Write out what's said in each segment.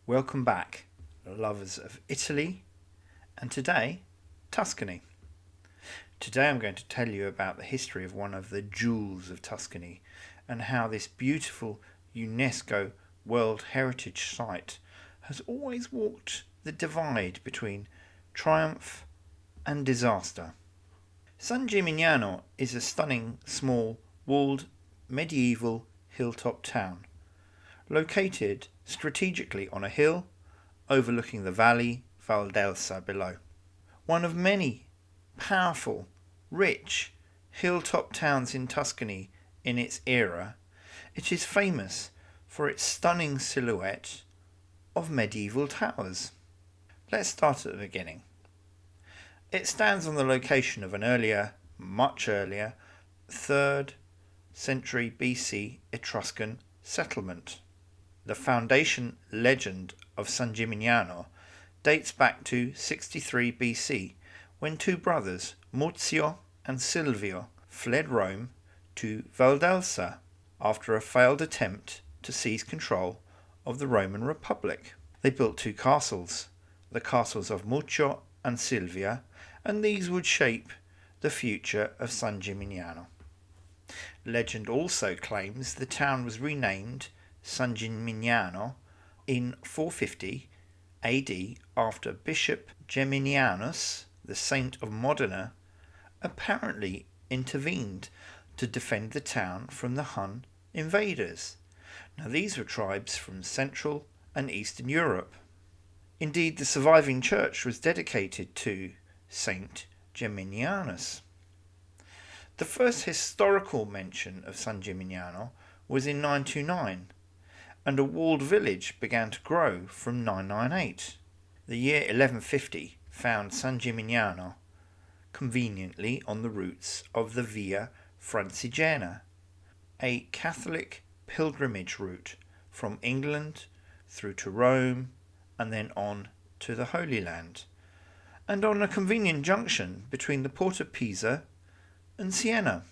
Welcome back, lovers of Italy, and today, Tuscany. Today I'm going to tell you about the history of one of the jewels of Tuscany and how this beautiful UNESCO World Heritage Site has always walked the divide between triumph and disaster. San Gimignano is a stunning, small, walled, medieval hilltop town, located strategically on a hill overlooking the valley Val d'Elsa below. One of many powerful, rich hilltop towns in Tuscany in its era, it is famous for its stunning silhouette of medieval towers. Let's start at the beginning. It stands on the location of an much earlier, 3rd century BC Etruscan settlement. The foundation legend of San Gimignano dates back to 63 BC, when two brothers, Muzio and Silvio, fled Rome to Valdelsa after a failed attempt to seize control of the Roman Republic. They built two castles, the castles of Muzio and Silvia, and these would shape the future of San Gimignano. Legend also claims the town was renamed San Gimignano in 450 AD after Bishop Geminianus, the saint of Modena, apparently intervened to defend the town from the Hun invaders. Now these were tribes from Central and Eastern Europe. Indeed, the surviving church was dedicated to Saint Geminianus. The first historical mention of San Gimignano was in 929, and a walled village began to grow from 998. The year 1150 found San Gimignano conveniently on the routes of the Via Francigena, a Catholic pilgrimage route from England through to Rome and then on to the Holy Land, and on a convenient junction between the port of Pisa and Siena.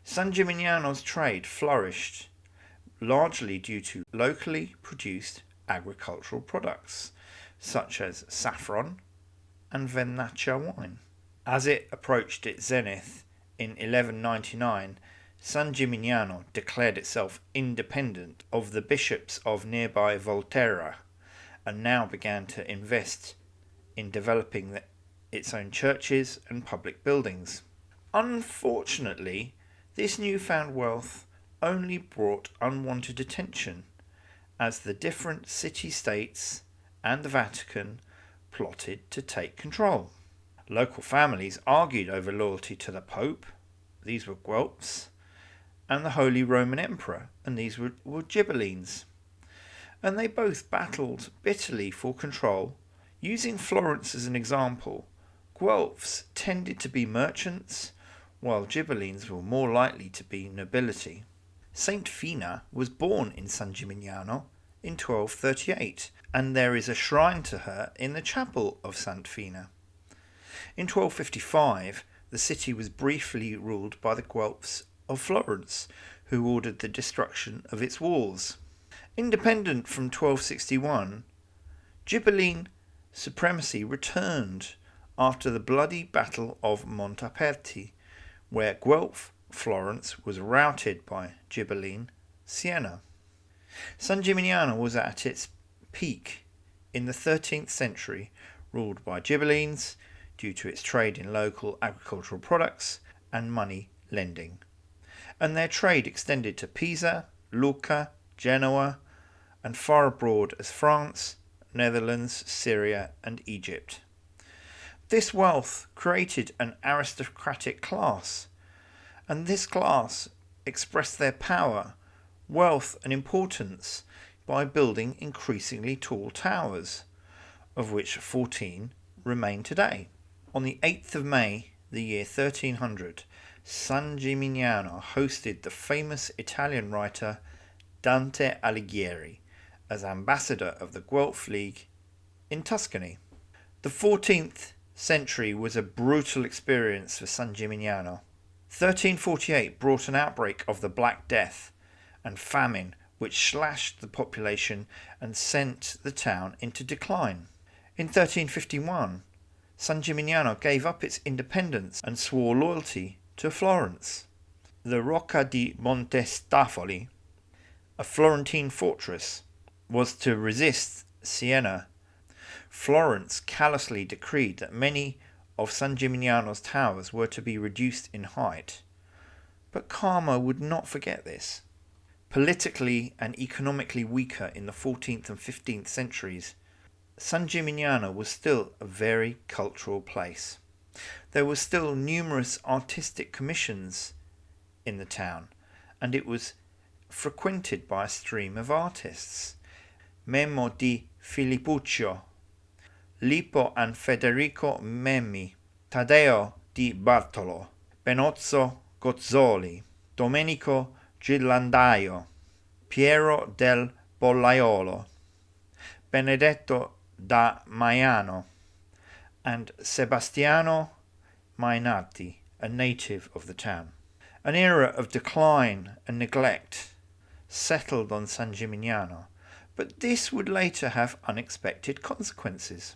San Gimignano's trade flourished largely due to locally produced agricultural products such as saffron and Vernaccia wine. As it approached its zenith in 1199, San Gimignano declared itself independent of the bishops of nearby Volterra and now began to invest in developing its own churches and public buildings. Unfortunately, this newfound wealth only brought unwanted attention as the different city-states and the Vatican plotted to take control. Local families argued over loyalty to the Pope, these were Guelphs, and the Holy Roman Emperor, and these were Ghibellines. And they both battled bitterly for control. Using Florence as an example, Guelphs tended to be merchants, while Ghibellines were more likely to be nobility. Saint Fina was born in San Gimignano in 1238, and there is a shrine to her in the chapel of Saint Fina. In 1255, the city was briefly ruled by the Guelphs of Florence, who ordered the destruction of its walls. Independent from 1261, Ghibelline supremacy returned after the bloody Battle of Montaperti, where Guelph Florence was routed by Ghibelline Siena. San Gimignano was at its peak in the 13th century, ruled by Ghibellines due to its trade in local agricultural products and money lending. And their trade extended to Pisa, Lucca, Genoa, and far abroad as France, Netherlands, Syria, and Egypt. This wealth created an aristocratic class, and this class expressed their power, wealth, and importance by building increasingly tall towers, of which 14 remain today. On the 8th of May, the year 1300, San Gimignano hosted the famous Italian writer Dante Alighieri as ambassador of the Guelph League in Tuscany. The 14th century was a brutal experience for San Gimignano. 1348 brought an outbreak of the Black Death, and famine which slashed the population and sent the town into decline. In 1351, San Gimignano gave up its independence and swore loyalty to Florence. The Rocca di Montestafoli, a Florentine fortress, was to resist Siena. Florence callously decreed that many of San Gimignano's towers were to be reduced in height. But Parma would not forget this. Politically and economically weaker in the 14th and 15th centuries, San Gimignano was still a very cultural place. There were still numerous artistic commissions in the town, and it was frequented by a stream of artists. Memo di Filippuccio, Lippo and Federico Memmi, Taddeo di Bartolo, Benozzo Gozzoli, Domenico Ghirlandaio, Piero del Bollaiolo, Benedetto da Maiano, and Sebastiano Mainardi, a native of the town. An era of decline and neglect settled on San Gimignano, but this would later have unexpected consequences.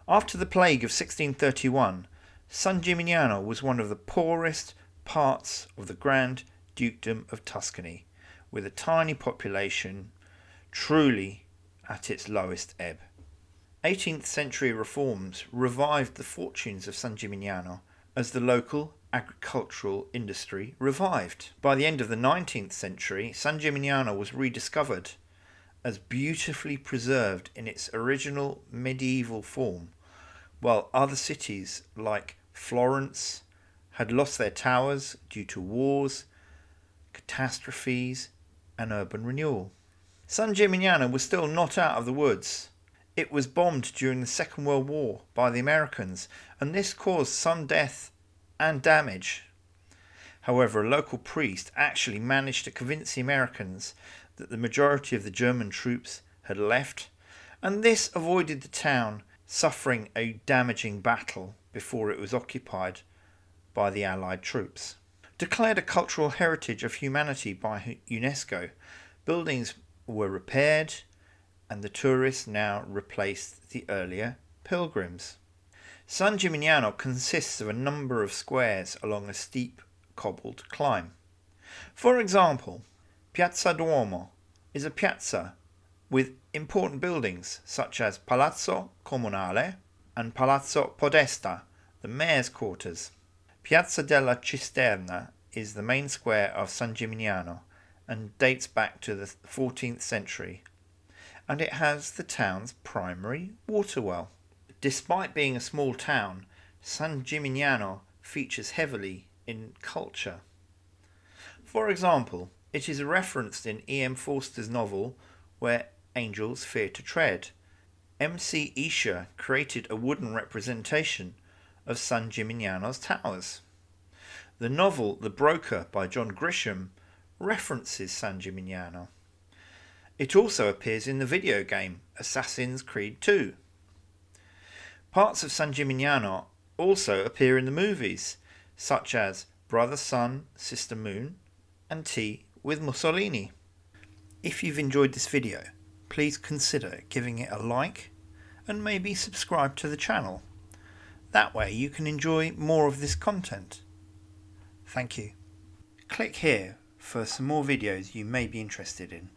After the plague of 1631, San Gimignano was one of the poorest parts of the Grand Dukedom of Tuscany, with a tiny population, truly at its lowest ebb. 18th century reforms revived the fortunes of San Gimignano as the local agricultural industry revived. By the end of the 19th century, San Gimignano was rediscovered as beautifully preserved in its original medieval form, while other cities like Florence had lost their towers due to wars, catastrophes, and urban renewal. San Gimignano was still not out of the woods. It was bombed during the Second World War by the Americans, and this caused some death and damage. However, a local priest actually managed to convince the Americans that the majority of the German troops had left, and this avoided the town suffering a damaging battle before it was occupied by the Allied troops. Declared a cultural heritage of humanity by UNESCO, buildings were repaired, and the tourists now replaced the earlier pilgrims. San Gimignano consists of a number of squares along a steep cobbled climb. For example, Piazza Duomo is a piazza with important buildings such as Palazzo Comunale and Palazzo Podesta, the mayor's quarters. Piazza della Cisterna is the main square of San Gimignano and dates back to the 14th century, and it has the town's primary water well. Despite being a small town, San Gimignano features heavily in culture. For example, it is referenced in E.M. Forster's novel Where Angels Fear to Tread. M.C. Escher created a wooden representation of San Gimignano's towers. The novel The Broker by John Grisham references San Gimignano. It also appears in the video game Assassin's Creed 2. Parts of San Gimignano also appear in the movies, such as Brother Sun, Sister Moon, and Tea with Mussolini. If you've enjoyed this video, please consider giving it a like and maybe subscribe to the channel. That way you can enjoy more of this content. Thank you. Click here for some more videos you may be interested in.